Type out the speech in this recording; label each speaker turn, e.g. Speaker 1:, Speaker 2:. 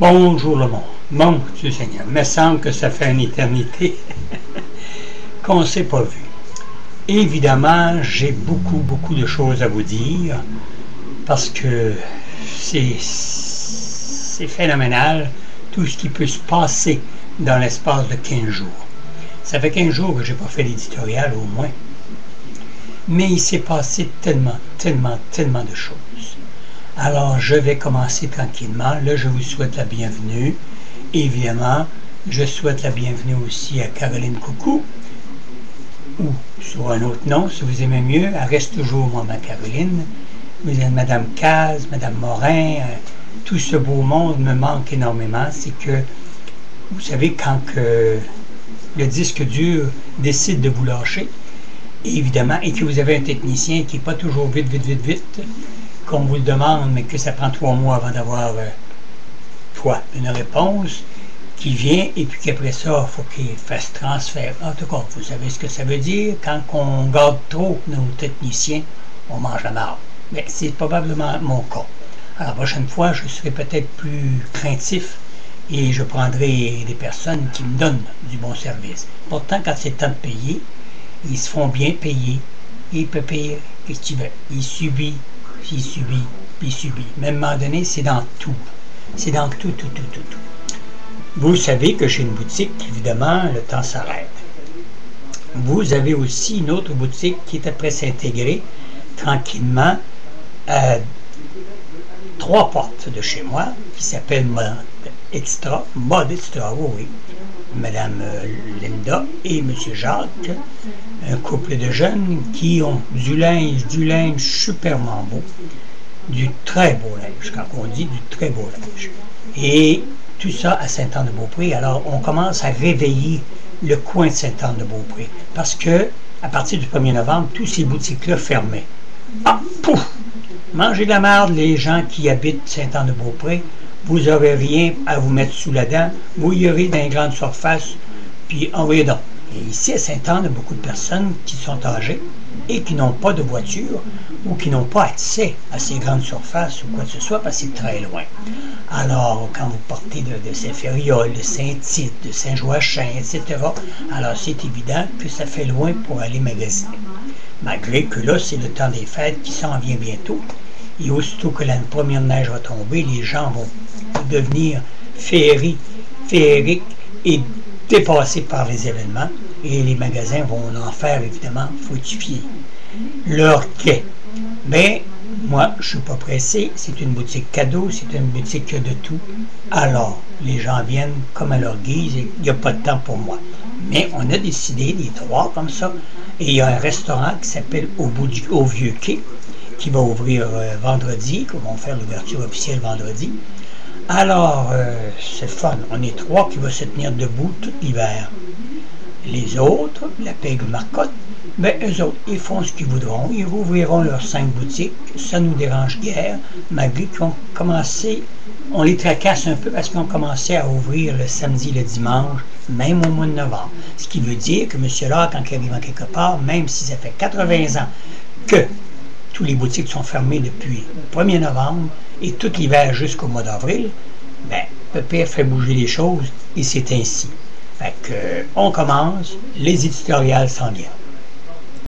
Speaker 1: Bonjour le monde. Mon Dieu Seigneur, il me semble que ça fait une éternité qu'on ne s'est pas vu. Évidemment, j'ai beaucoup de choses à vous dire parce que c'est phénoménal tout ce qui peut se passer dans l'espace de 15 jours. Ça fait 15 jours que je n'ai pas fait l'éditorial au moins. Mais il s'est passé tellement de choses. Alors, je vais commencer tranquillement. Là, je vous souhaite la bienvenue. Évidemment, je souhaite la bienvenue aussi à Caroline Coucou, ou sur un autre nom, si vous aimez mieux. Elle reste toujours Maman Caroline. Vous êtes Madame Caz, Madame Morin. Tout ce beau monde me manque énormément. C'est que, vous savez, quand que le disque dur décide de vous lâcher, évidemment, et que vous avez un technicien qui n'est pas toujours vite, qu'on vous le demande, mais que ça prend 3 mois avant d'avoir une réponse qui vient, et puis qu'après ça, il faut qu'il fasse transfert. En tout cas, vous savez ce que ça veut dire. Quand on garde trop nos techniciens, on mange la marde. Mais c'est probablement mon cas. Alors, la prochaine fois, je serai peut-être plus craintif et je prendrai des personnes qui me donnent du bon service. Pourtant, quand c'est le temps de payer, ils se font bien payer. Il peut payer, qu'est-ce qu'il veut? Il subit. Puis il subit. Même à un moment donné, c'est dans tout. C'est dans tout. Vous savez que chez une boutique, évidemment, le temps s'arrête. Vous avez aussi une autre boutique qui est après s'intégrer tranquillement à 3 portes de chez moi, qui s'appelle Mode Extra, oui. Madame Linda et Monsieur Jacques, un couple de jeunes qui ont du linge superment beau, du très beau linge, quand on dit du très beau linge. Et tout ça à Sainte-Anne-de-Beaupré. Alors, on commence à réveiller le coin de Sainte-Anne-de-Beaupré, parce que à partir du 1er novembre, tous ces boutiques-là fermaient. Ah, pouf! Mangez de la merde, les gens qui habitent Sainte-Anne-de-Beaupré. Vous n'aurez rien à vous mettre sous la dent. Vous y aurez dans une grande surface, puis envoyez donc. Et ici, à Sainte-Anne, il y a beaucoup de personnes qui sont âgées et qui n'ont pas de voiture ou qui n'ont pas accès à ces grandes surfaces ou quoi que ce soit, parce que c'est très loin. Alors, quand vous partez de Saint-Ferréol, de Saint-Tite, de Saint-Joachim, etc., alors c'est évident que ça fait loin pour aller magasiner. Malgré que là, c'est le temps des fêtes qui s'en vient bientôt. Et aussitôt que la première neige va tomber, les gens vont devenir féeriques et dépassés par les événements. Et les magasins vont en faire, évidemment, fortifier leur quai. Mais moi, je ne suis pas pressé. C'est une boutique cadeau, c'est une boutique de tout. Alors, les gens viennent comme à leur guise et il n'y a pas de temps pour moi. Mais on a décidé, les 3 comme ça, et il y a un restaurant qui s'appelle Au Vieux Quai, qui va ouvrir vendredi, qui vont faire l'ouverture officielle vendredi. Alors, c'est fun. On est 3 qui vont se tenir debout tout l'hiver. Les autres, la Pègre Marcotte, ben eux autres, ils font ce qu'ils voudront. Ils rouvriront leurs 5 boutiques. Ça nous dérange guère, malgré qu'ils ont commencé, on les tracasse un peu parce qu'ils ont commencé à ouvrir le samedi, le dimanche, même au mois de novembre. Ce qui veut dire que M. Là, quand il arrive en quelque part, même si ça fait 80 ans que toutes les boutiques sont fermées depuis le 1er novembre et tout l'hiver jusqu'au mois d'avril, ben, le père fait bouger les choses et c'est ainsi. Fait que, on commence, les éditoriales s'en viennent.